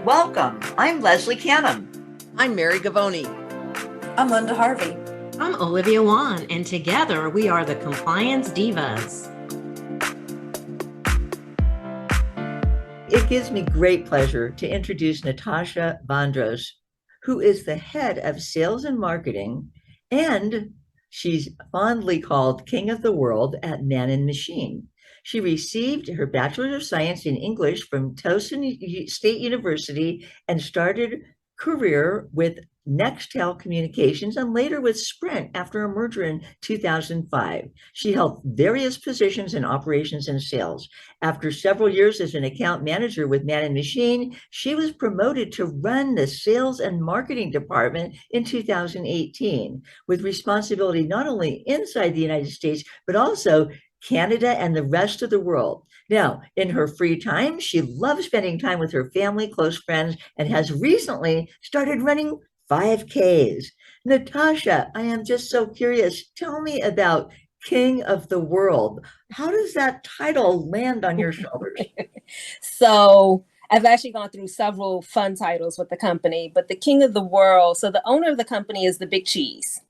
Welcome. I'm Leslie Canham. I'm Mary Gavoni. I'm Linda Harvey. I'm Olivia Wan, and together we are the Compliance Divas. It gives me great pleasure to introduce Natasha Vandross, who is the head of sales and marketing, and she's fondly called King of the World at Man and Machine. She received her Bachelor of Science in English from Towson State University and started career with Nextel Communications and later with Sprint after a merger in 2005. She held various positions in operations and sales. After several years as an account manager with Man and Machine, she was promoted to run the sales and marketing department in 2018, with responsibility not only inside the United States, but also Canada and the rest of the world. Now, in her free time, she loves spending time with her family, close friends, and has recently started running 5Ks. Natasha, I am just so curious. Tell me about King of the World. How does that title land on your shoulders? So I've actually gone through several fun titles with the company, but the King of the World. So the owner of the company is the Big Cheese.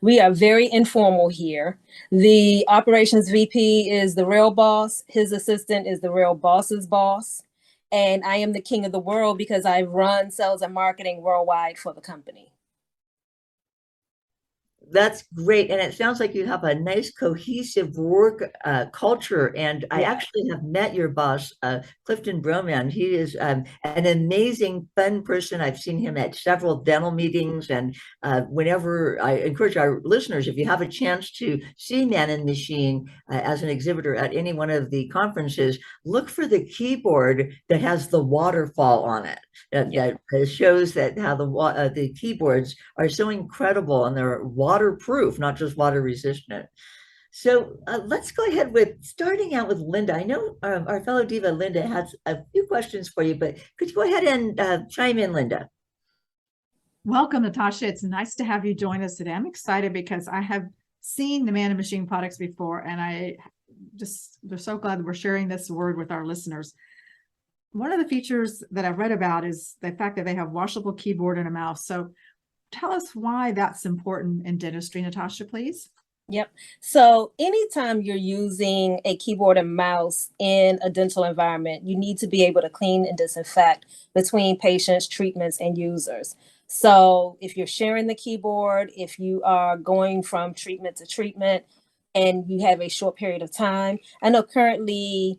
We are very informal here. The operations VP is the real boss. His assistant is the real boss's boss. And I am the king of the world because I run sales and marketing worldwide for the company. That's great. And it sounds like you have a nice cohesive work culture. And I actually have met your boss, Clifton Broman. He is an amazing, fun person. I've seen him at several dental meetings. And whenever I encourage our listeners, if you have a chance to see Man and Machine as an exhibitor at any one of the conferences, look for the keyboard that has the waterfall on it. That shows that how the keyboards are so incredible and they're waterproof, not just water resistant. So let's go ahead with starting out with Linda. I know our fellow diva Linda has a few questions for you, but could you go ahead and chime in, Linda? Welcome, Natasha. It's nice to have you join us today. I'm excited because I have seen the Man and Machine products before, and we're so glad that we're sharing this word with our listeners. One of the features that I've read about is the fact that they have washable keyboard and a mouse. So tell us why that's important in dentistry, Natasha, please. Yep. So anytime you're using a keyboard and mouse in a dental environment, you need to be able to clean and disinfect between patients, treatments, and users. So if you're sharing the keyboard, if you are going from treatment to treatment and you have a short period of time, I know currently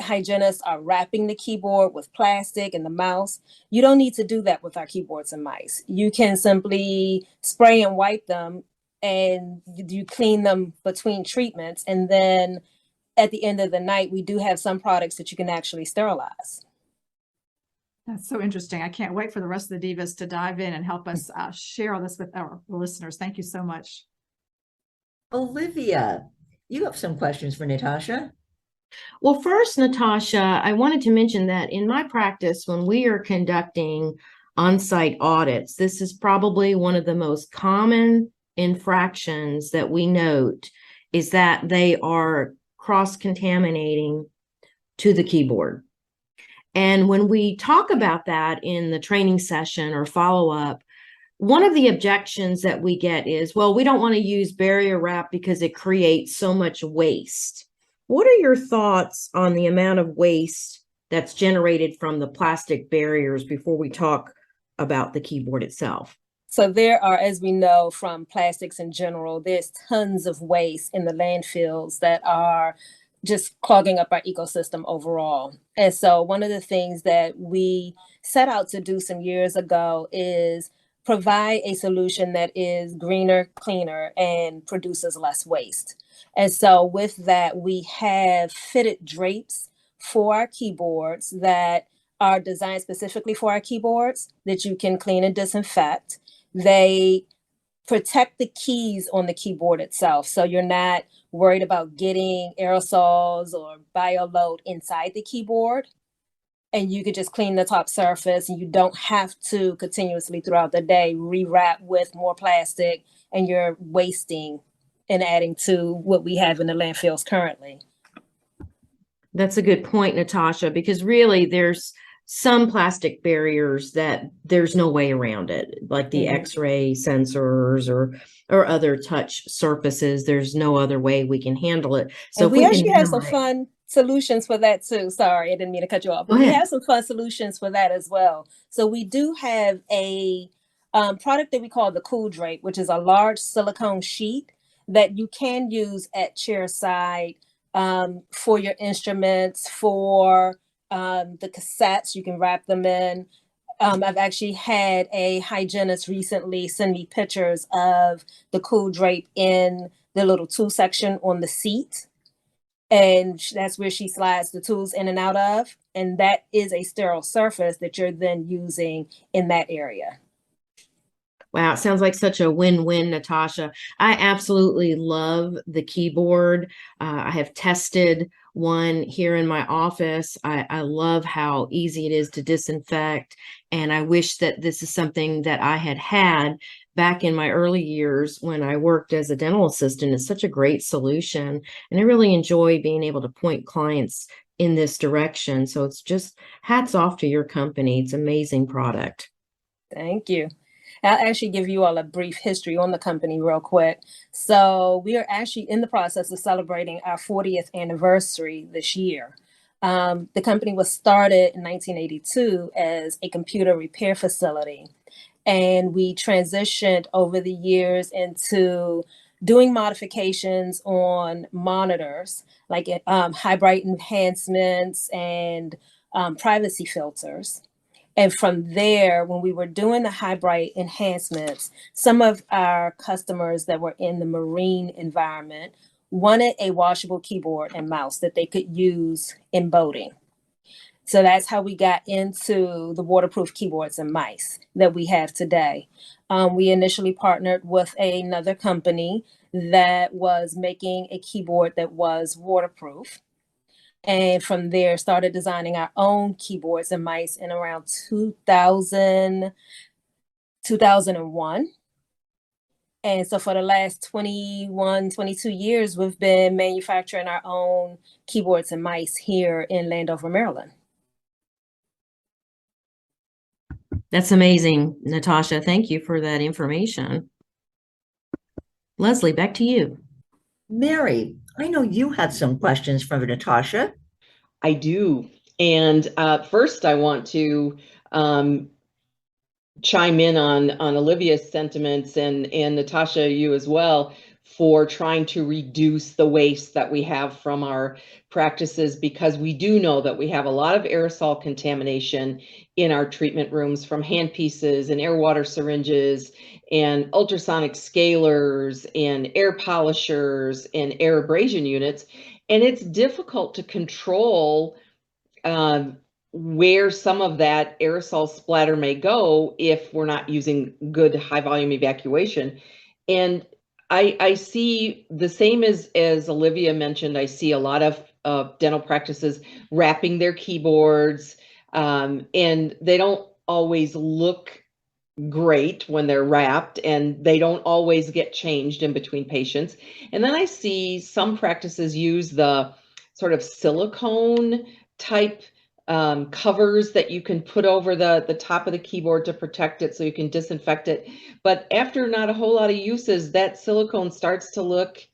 hygienists are wrapping the keyboard with plastic and the mouse. You don't need to do that with our keyboards and mice. You can simply spray and wipe them and you clean them between treatments. And then at the end of the night, we do have some products that you can actually sterilize. That's so interesting. I can't wait for the rest of the divas to dive in and help us share all this with our listeners. Thank you so much. Olivia, you have some questions for Natasha. Well, first, Natasha, I wanted to mention that in my practice, when we are conducting on-site audits, this is probably one of the most common infractions that we note is that they are cross-contaminating to the keyboard. And when we talk about that in the training session or follow-up, one of the objections that we get is, well, we don't want to use barrier wrap because it creates so much waste. What are your thoughts on the amount of waste that's generated from the plastic barriers before we talk about the keyboard itself? So there are, as we know from plastics in general, there's tons of waste in the landfills that are just clogging up our ecosystem overall. And so one of the things that we set out to do some years ago is provide a solution that is greener, cleaner, and produces less waste. And so with that, we have fitted drapes for our keyboards that are designed specifically for our keyboards that you can clean and disinfect. They protect the keys on the keyboard itself. So you're not worried about getting aerosols or bioload inside the keyboard. And you could just clean the top surface and you don't have to continuously throughout the day rewrap with more plastic and you're wasting and adding to what we have in the landfills currently. That's a good point, Natasha, because really there's some plastic barriers that there's no way around it, like the Mhm. X-ray sensors or other touch surfaces. There's no other way we can handle it. So And if we we can actually have some minimize, fun solutions for that too. Sorry, I didn't mean to cut you off, go but we ahead. have some fun solutions for that as well. So we do have a product that we call the Cool Drape, which is a large silicone sheet that you can use at chair side for your instruments, for the cassettes. You can wrap them in. I've actually had a hygienist recently send me pictures of the Cool Drape in the little tool section on the seat, and that's where she slides the tools in and out of, and that is a sterile surface that you're then using in that area. Wow, it sounds like such a win-win, Natasha. I absolutely love the keyboard. I have tested one here in my office. I love how easy it is to disinfect, and I wish that this is something that I had had back in my early years when I worked as a dental assistant. It's such a great solution, and I really enjoy being able to point clients in this direction. So it's just hats off to your company. It's an amazing product. Thank you. I'll actually give you all a brief history on the company real quick. So we are actually in the process of celebrating our 40th anniversary this year. The company was started in 1982 as a computer repair facility, and we transitioned over the years into doing modifications on monitors, like high bright enhancements and privacy filters. And from there, when we were doing the high bright enhancements, some of our customers that were in the marine environment wanted a washable keyboard and mouse that they could use in boating. So that's how we got into the waterproof keyboards and mice that we have today. We initially partnered with another company that was making a keyboard that was waterproof. And from there, started designing our own keyboards and mice in around 2001. And so for the last 21, 22 years, we've been manufacturing our own keyboards and mice here in Landover, Maryland. That's amazing, Natasha. Thank you for that information. Leslie, back to you. Mary, I know you had some questions from Natasha. I do. And first, I want to chime in on Olivia's sentiments and Natasha, you as well, for trying to reduce the waste that we have from our practices, because we do know that we have a lot of aerosol contamination in our treatment rooms from handpieces and air water syringes and ultrasonic scalers and air polishers and air abrasion units. And it's difficult to control where some of that aerosol splatter may go if we're not using good high volume evacuation. And I see the same as Olivia mentioned. I see a lot of dental practices wrapping their keyboards, and they don't always look great when they're wrapped, and they don't always get changed in between patients. And then I see some practices use the sort of silicone type covers that you can put over the top of the keyboard to protect it so you can disinfect it. But after not a whole lot of uses, that silicone starts to look,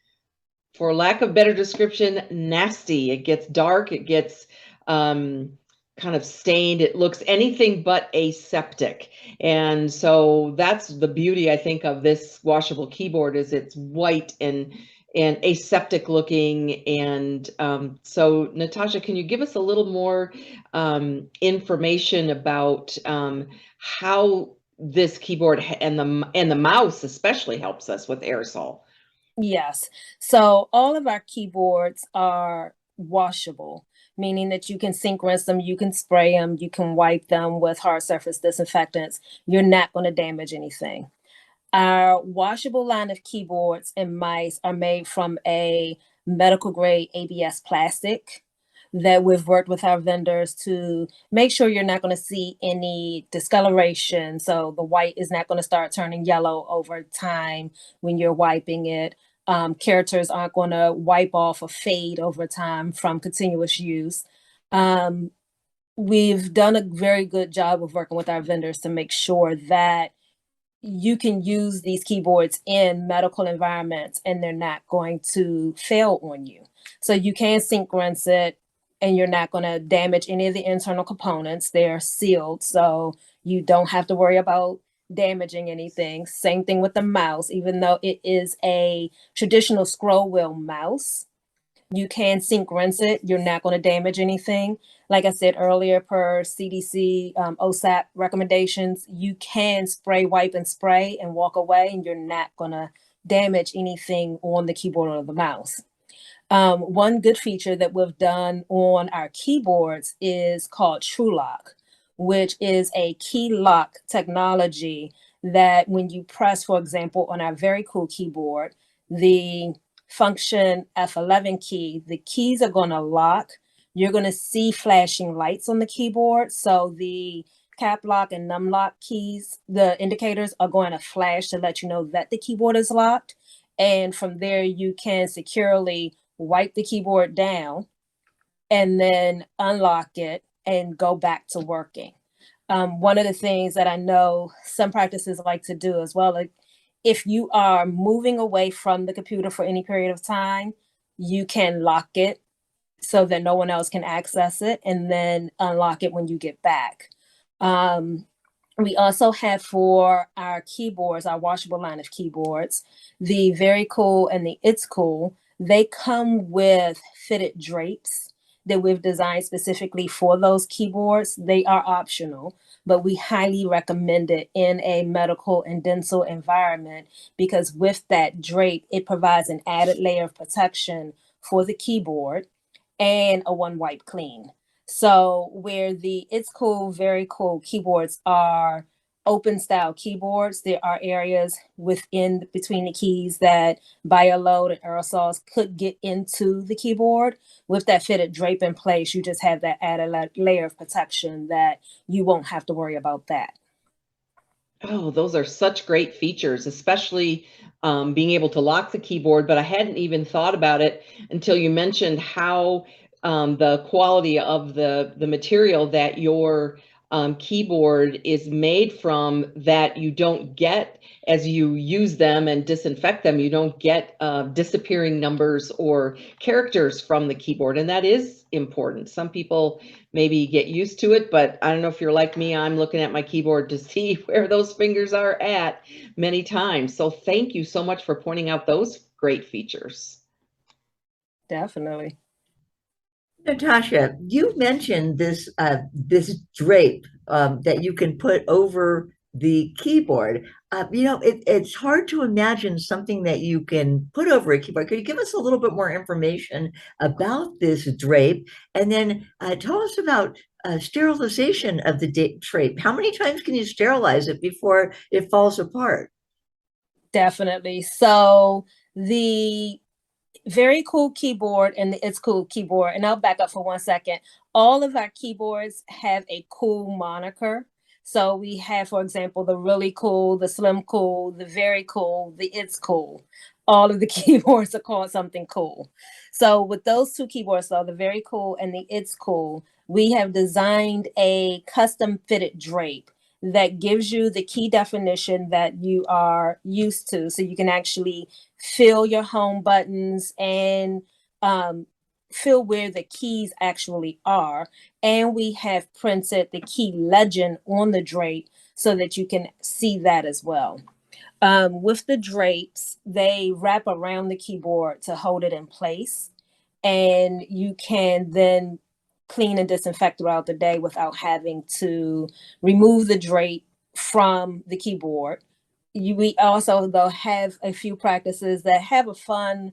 for lack of better description, nasty. It gets dark, it gets kind of stained, it looks anything but aseptic. And so that's the beauty, I think, of this washable keyboard, is it's white and aseptic looking. And so Natasha, can you give us a little more information about how this keyboard and the mouse especially helps us with aerosol? Yes. So all of our keyboards are washable, meaning that you can sink rinse them, you can spray them, you can wipe them with hard surface disinfectants. You're not going to damage anything. Our washable line of keyboards and mice are made from a medical grade ABS plastic that we've worked with our vendors to make sure you're not going to see any discoloration. So the white is not going to start turning yellow over time when you're wiping it. Characters aren't going to wipe off or fade over time from continuous use. we've done a very good job of working with our vendors to make sure that you can use these keyboards in medical environments and they're not going to fail on you. So you can sink rinse it and you're not going to damage any of the internal components. They're sealed, so you don't have to worry about damaging anything. Same thing with the mouse, even though it is a traditional scroll wheel mouse. You can sink rinse it. You're not going to damage anything. Like I said earlier, per CDC OSAP recommendations, you can spray, wipe, and spray and walk away, and you're not going to damage anything on the keyboard or the mouse. One good feature that we've done on our keyboards is called TrueLock, which is a key lock technology that when you press, for example, on our very cool keyboard, the function F11 key, the keys are going to lock. You're going to see flashing lights on the keyboard. So the cap lock and num lock keys, the indicators are going to flash to let you know that the keyboard is locked. And from there, you can securely wipe the keyboard down and then unlock it and go back to working. One of the things that I know some practices like to do as well, like if you are moving away from the computer for any period of time, you can lock it so that no one else can access it and then unlock it when you get back. We also have for our keyboards, our washable line of keyboards, the Very Cool and the It's Cool. They come with fitted drapes that we've designed specifically for those keyboards. They are optional, but we highly recommend it in a medical and dental environment because with that drape, it provides an added layer of protection for the keyboard and a one wipe clean. So where the It's Cool, Very Cool keyboards are open style keyboards, there are areas within between the keys that bioload and aerosols could get into the keyboard. With that fitted drape in place, you just have that added layer of protection that you won't have to worry about that. Oh, those are such great features, especially being able to lock the keyboard. But I hadn't even thought about it until you mentioned how the quality of the material that your keyboard is made from, that you don't get as you use them and disinfect them, you don't get disappearing numbers or characters from the keyboard. And that is important. Some people maybe get used to it, but I don't know if you're like me, I'm looking at my keyboard to see where those fingers are at many times. So thank you so much for pointing out those great features. Definitely. Natasha, you mentioned this drape that you can put over the keyboard. It's hard to imagine something that you can put over a keyboard. Could you give us a little bit more information about this drape, and then tell us about sterilization of the drape? How many times can you sterilize it before it falls apart? Definitely. So the Very Cool keyboard and the It's Cool keyboard, and I'll back up for 1 second. All of our keyboards have a cool moniker. So we have, for example, the Really Cool, the Slim Cool, the Very Cool, the It's Cool. All of the keyboards are called something cool. So with those two keyboards, though, the Very Cool and the It's Cool, we have designed a custom fitted drape that gives you the key definition that you are used to. So you can actually feel your home buttons and feel where the keys actually are. And we have printed the key legend on the drape so that you can see that as well. With the drapes, they wrap around the keyboard to hold it in place. And you can then clean and disinfect throughout the day without having to remove the drape from the keyboard. We also though have a few practices that have a fun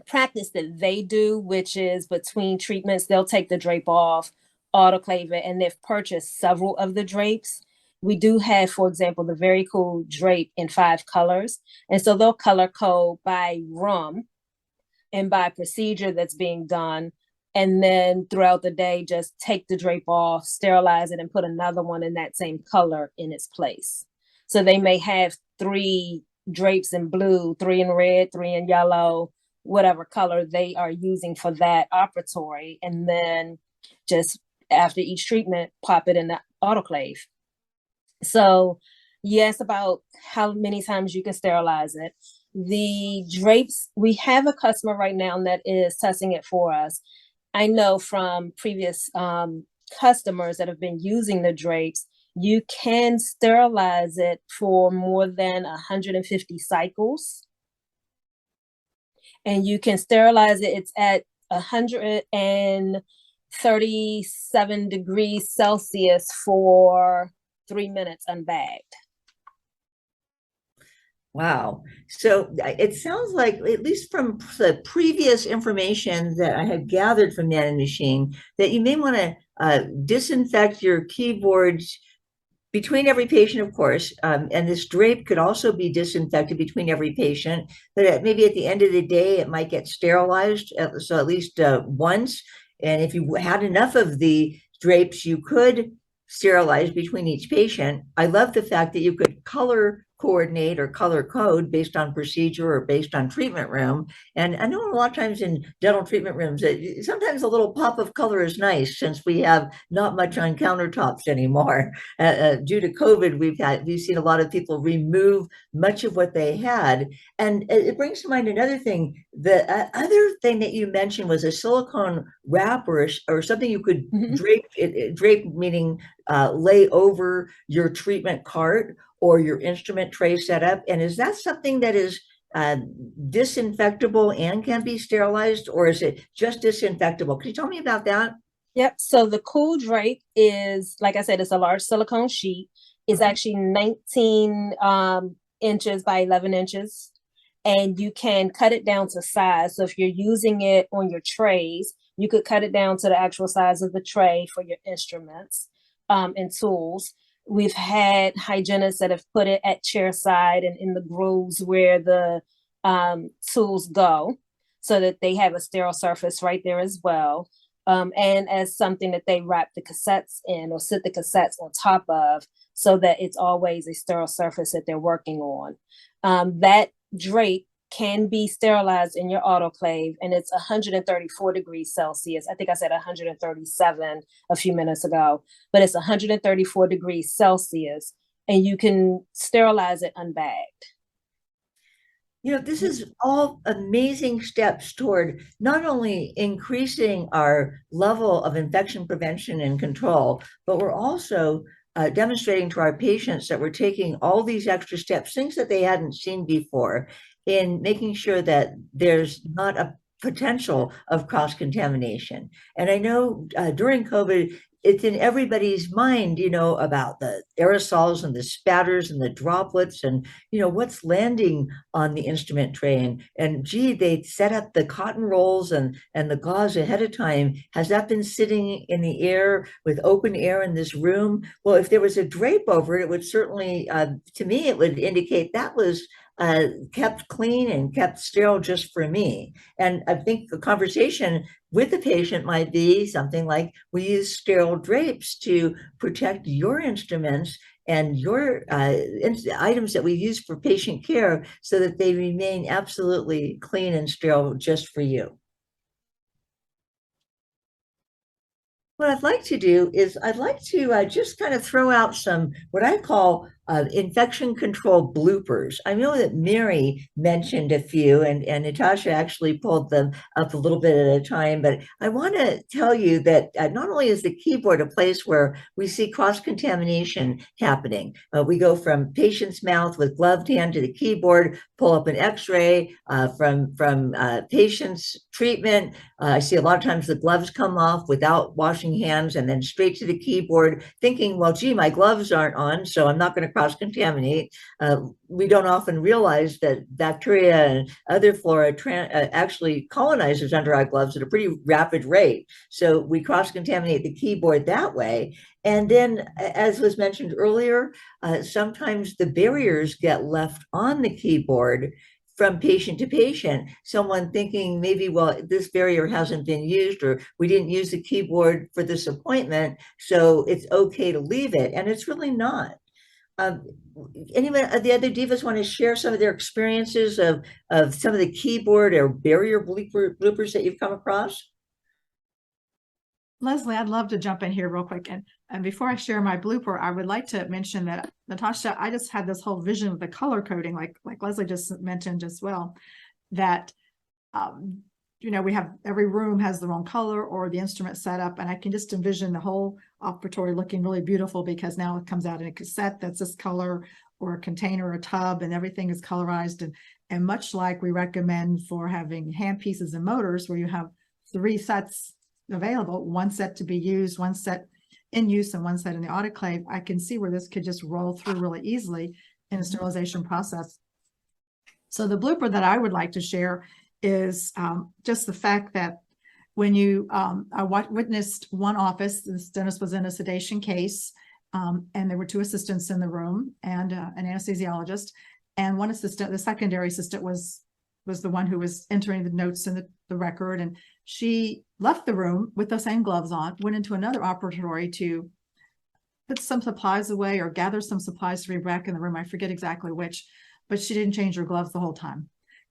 practice that they do, which is between treatments, they'll take the drape off, autoclave it, and they've purchased several of the drapes. We do have, for example, the Very Cool drape in 5 colors. And so they'll color code by room and by procedure that's being done. And then throughout the day, just take the drape off, sterilize it, and put another one in that same color in its place. So they may have 3 drapes in blue, 3 in red, 3 in yellow, whatever color they are using for that operatory, and then just after each treatment, pop it in the autoclave. So you asked about how many times you can sterilize it. The drapes, we have a customer right now that is testing it for us. I know from previous customers that have been using the drapes, you can sterilize it for more than 150 cycles. And you can sterilize it, it's at 137 degrees Celsius for 3 minutes unbagged. Wow. So it sounds like, at least from the previous information that I had gathered from Nanomachine, that you may want to disinfect your keyboards between every patient, of course, and this drape could also be disinfected between every patient, but maybe at the end of the day, it might get sterilized, so at least once. And if you had enough of the drapes, you could sterilize between each patient. I love the fact that you could color coordinate or color code based on procedure or based on treatment room. And I know a lot of times in dental treatment rooms, sometimes a little pop of color is nice, since we have not much on countertops anymore. Due to COVID, we've seen a lot of people remove much of what they had. And it brings to mind another thing. The other thing that you mentioned was a silicone wrap or something you could drape, meaning lay over your treatment cart or your instrument tray setup. And is that something that is disinfectable and can be sterilized, or is it just disinfectable? Can you tell me about that? Yep. So the cool drape is, like I said, it's a large silicone sheet. It's actually 19 inches by 11 inches. And you can cut it down to size. So if you're using it on your trays, you could cut it down to the actual size of the tray for your instruments and tools. We've had hygienists that have put it at chair side and in the grooves where the tools go, so that they have a sterile surface right there as well. And as something that they wrap the cassettes in or sit the cassettes on top of, so that it's always a sterile surface that they're working on. That drape can be sterilized in your autoclave, and it's 134 degrees Celsius. I think I said 137 a few minutes ago, but it's 134 degrees Celsius, and you can sterilize it unbagged. You know, this is all amazing steps toward not only increasing our level of infection prevention and control, but we're also demonstrating to our patients that we're taking all these extra steps, things that they hadn't seen before, in making sure that there's not a potential of cross-contamination. And I know during COVID, it's in everybody's mind, about the aerosols and the spatters and the droplets and, what's landing on the instrument tray. And gee, they set up the cotton rolls and the gauze ahead of time. Has that been sitting in the air with open air in this room? Well, if there was a drape over it, it would certainly, to me, it would indicate that was kept clean and kept sterile just for me. And I think the conversation with the patient might be something like, we use sterile drapes to protect your instruments and your items that we use for patient care, so that they remain absolutely clean and sterile just for you. What I'd like to do is I'd like to just kind of throw out some what I call infection control bloopers. I know that Mary mentioned a few, and Natasha actually pulled them up a little bit at a time, but I want to tell you that not only is the keyboard a place where we see cross-contamination happening, we go from patient's mouth with gloved hand to the keyboard, pull up an x-ray from patient's treatment. I see a lot of times the gloves come off without washing hands and then straight to the keyboard, thinking, well, gee, my gloves aren't on, so I'm not going to cross-contaminate. We don't often realize that bacteria and other flora actually colonizes under our gloves at a pretty rapid rate. So we cross-contaminate the keyboard that way. And then, as was mentioned earlier, sometimes the barriers get left on the keyboard from patient to patient, someone thinking maybe, well, this barrier hasn't been used, or we didn't use the keyboard for this appointment, so it's okay to leave it. And it's really not. Anyone of the other divas want to share some of their experiences of some of the keyboard or barrier bloopers that you've come across? Leslie, I'd love to jump in here real quick. And before I share my blooper, I would like to mention that, Natasha, I just had this whole vision of the color coding, like Leslie just mentioned as well, that, we have every room has their own color or the instrument set up. And I can just envision the whole operatory looking really beautiful because now it comes out in a cassette that's this color, or a container, or a tub, and everything is colorized. And much like we recommend for having hand pieces and motors, where you have 3 sets available, 1 set to be used, 1 set in use, and 1 set in the autoclave, I can see where this could just roll through really easily in a sterilization process. So the blooper that I would like to share is just the fact that when I witnessed one office, this dentist was in a sedation case, and there were 2 assistants in the room and an anesthesiologist, and one assistant, the secondary assistant, was the one who was entering the notes in the record, and she left the room with the same gloves on, went into another operatory to put some supplies away or gather some supplies to be back in the room. I forget exactly which, but she didn't change her gloves the whole time.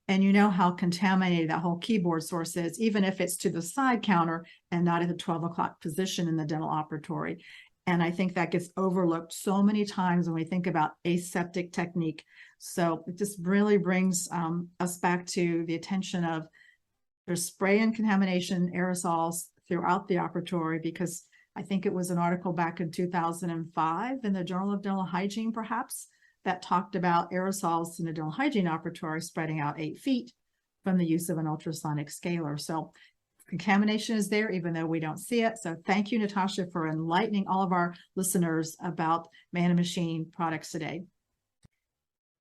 And you know how contaminated that whole keyboard source is, even if it's to the side counter and not at the 12 o'clock position in the dental operatory. And I think that gets overlooked so many times when we think about aseptic technique. So it just really brings us back to the attention of there's spray and contamination aerosols throughout the operatory, because I think it was an article back in 2005 in the Journal of Dental Hygiene, perhaps, that talked about aerosols in a dental hygiene operatory spreading out 8 feet from the use of an ultrasonic scaler. So contamination is there, even though we don't see it. So thank you, Natasha, for enlightening all of our listeners about man and machine products today.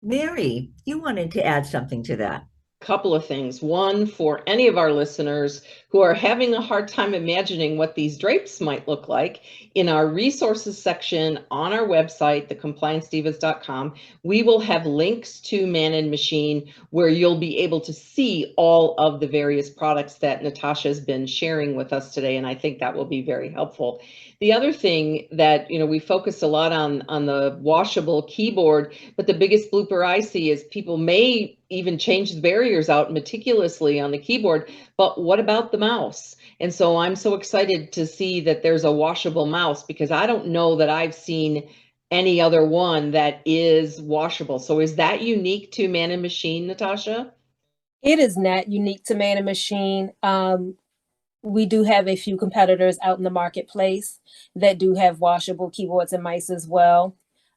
Mary, you wanted to add something to that. Couple of things. One, for any of our listeners who are having a hard time imagining what these drapes might look like, in our resources section on our website, thecompliancedivas.com, we will have links to Man and Machine where you'll be able to see all of the various products that Natasha has been sharing with us today, and I think that will be very helpful. The other thing that, we focus a lot on the washable keyboard, but the biggest blooper I see is people may even change the barriers out meticulously on the keyboard, but what about the mouse? And so I'm so excited to see that there's a washable mouse, because I don't know that I've seen any other one that is washable. So is that unique to Man and Machine, Natasha? It is not unique to Man and Machine. We do have a few competitors out in the marketplace that do have washable keyboards and mice as well.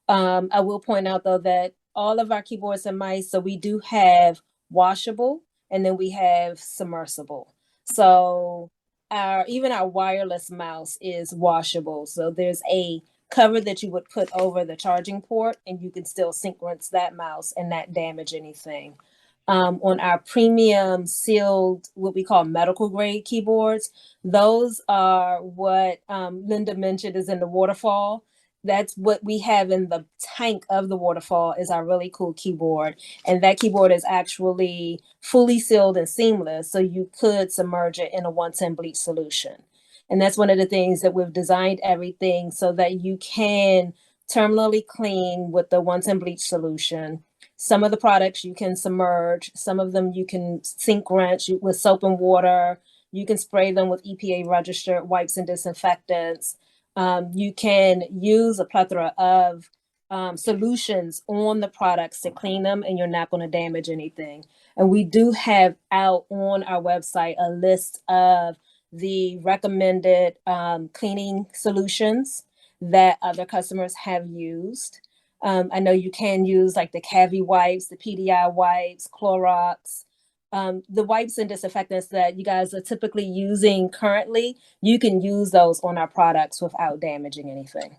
I will point out, though, that all of our keyboards and mice, so we do have washable, and then we have submersible. So even our wireless mouse is washable. So there's a cover that you would put over the charging port, and you can still sync rinse that mouse and not damage anything. On our premium sealed, what we call medical grade keyboards, those are what Linda mentioned is in the waterfall. That's what we have in the tank of the waterfall, is our really cool keyboard. And that keyboard is actually fully sealed and seamless, so you could submerge it in a 110 bleach solution. And that's one of the things that we've designed everything so that you can terminally clean with the 110 bleach solution. Some of the products you can submerge, some of them you can sink rinse with soap and water. You can spray them with EPA registered wipes and disinfectants. You can use a plethora of solutions on the products to clean them, and you're not going to damage anything. And we do have out on our website a list of the recommended cleaning solutions that other customers have used. I know you can use like the Cavi wipes, the PDI wipes, Clorox, the wipes and disinfectants that you guys are typically using currently. You can use those on our products without damaging anything.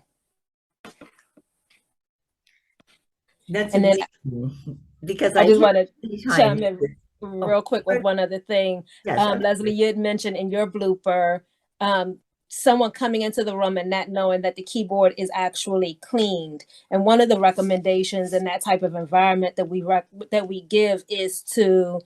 That's and then because I just want to time. chime in real quick with one other thing. Yes, Leslie, you had mentioned in your blooper, someone coming into the room and not knowing that the keyboard is actually cleaned. And one of the recommendations in that type of environment that we give is to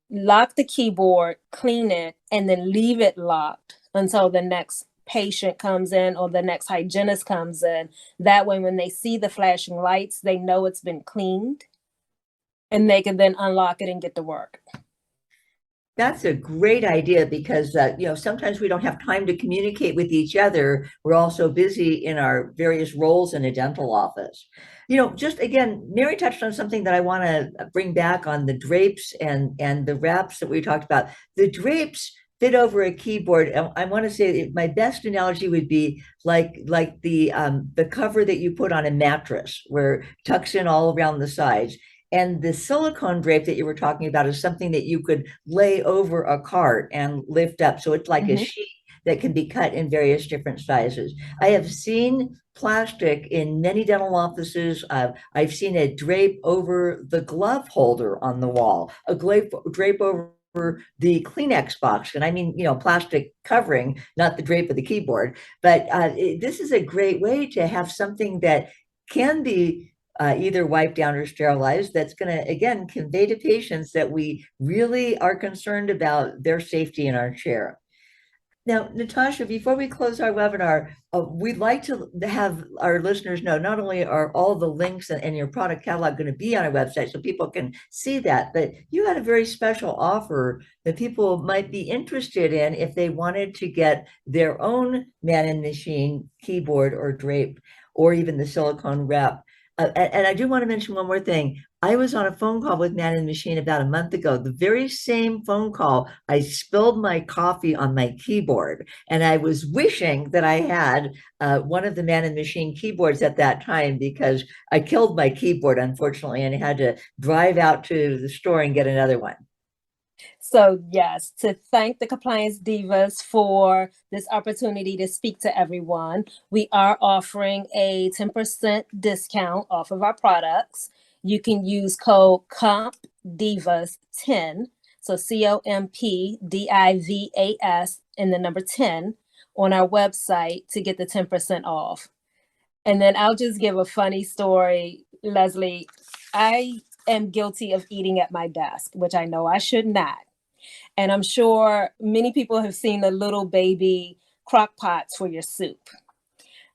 lock the keyboard, clean it, and then leave it locked until the next patient comes in or the next hygienist comes in. That way, when they see the flashing lights, they know it's been cleaned, and they can then unlock it and get to work. That's a great idea because sometimes we don't have time to communicate with each other. We're all so busy in our various roles in a dental office. Just again, Mary touched on something that I want to bring back on the drapes and the wraps that we talked about. The drapes fit over a keyboard. I want to say my best analogy would be like the cover that you put on a mattress, where it tucks in all around the sides. And the silicone drape that you were talking about is something that you could lay over a cart and lift up. So it's like a sheet that can be cut in various different sizes. I have seen plastic in many dental offices. I've seen a drape over the glove holder on the wall, a drape over the Kleenex box. And I mean, plastic covering, not the drape of the keyboard. But this is a great way to have something that can be either wiped down or sterilized. That's going to, again, convey to patients that we really are concerned about their safety in our chair. Now, Natasha, before we close our webinar, we'd like to have our listeners know not only are all the links and your product catalog going to be on our website so people can see that, but you had a very special offer that people might be interested in if they wanted to get their own man and machine keyboard or drape, or even the silicone wrap. And I do want to mention one more thing. I was on a phone call with Man and Machine about a month ago. The very same phone call, I spilled my coffee on my keyboard, and I was wishing that I had one of the Man and Machine keyboards at that time, because I killed my keyboard, unfortunately, and had to drive out to the store and get another one. So yes, to thank the Compliance Divas for this opportunity to speak to everyone. We are offering a 10% discount off of our products. You can use code COMPDIVAS10, so COMPDIVAS and the number 10 on our website to get the 10% off. And then I'll just give a funny story, Leslie. I am guilty of eating at my desk, which I know I should not. And I'm sure many people have seen the little baby crock pots for your soup.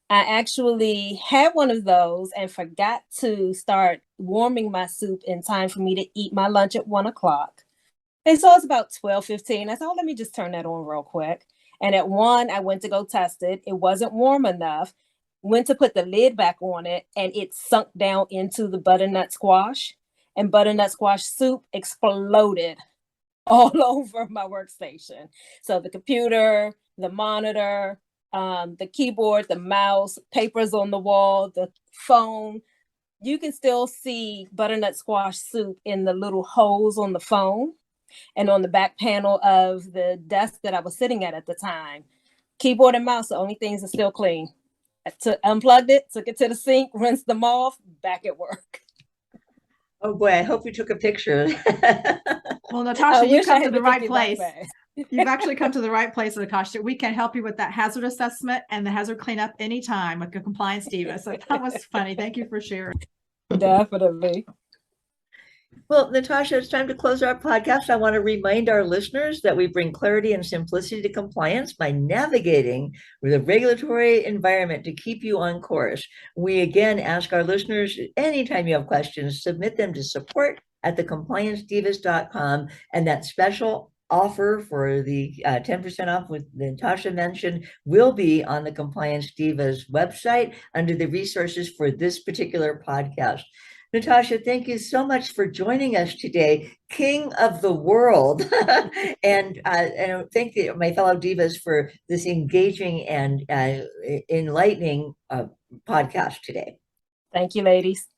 I actually had one of those and forgot to start warming my soup in time for me to eat my lunch at 1 o'clock. And so it's about 12:15. I thought, oh, let me just turn that on real quick. And at 1, I went to go test it. It wasn't warm enough. Went to put the lid back on it, and it sunk down into the butternut squash. And butternut squash soup exploded all over my workstation. So the computer, the monitor, the keyboard, the mouse, papers on the wall, the phone, you can still see butternut squash soup in the little holes on the phone and on the back panel of the desk that I was sitting at the time. Keyboard and mouse, the only things that are still clean. Unplugged it, took it to the sink, rinsed them off, back at work. Oh boy, I hope you took a picture. Well, Natasha, you come to the right place. You've actually come to the right place, Natasha. We can help you with that hazard assessment and the hazard cleanup anytime with the Compliance Diva. So that was funny. Thank you for sharing. Definitely. Well, Natasha, it's time to close our podcast. I want to remind our listeners that we bring clarity and simplicity to compliance by navigating the regulatory environment to keep you on course. We again ask our listeners, anytime you have questions, submit them to support@thecompliancedivas.com, and that special offer for the 10% off with Natasha mentioned will be on the Compliance Divas website under the resources for this particular podcast. Natasha, thank you so much for joining us today, King of the World. and thank you, my fellow divas, for this engaging and enlightening podcast today. Thank you, ladies.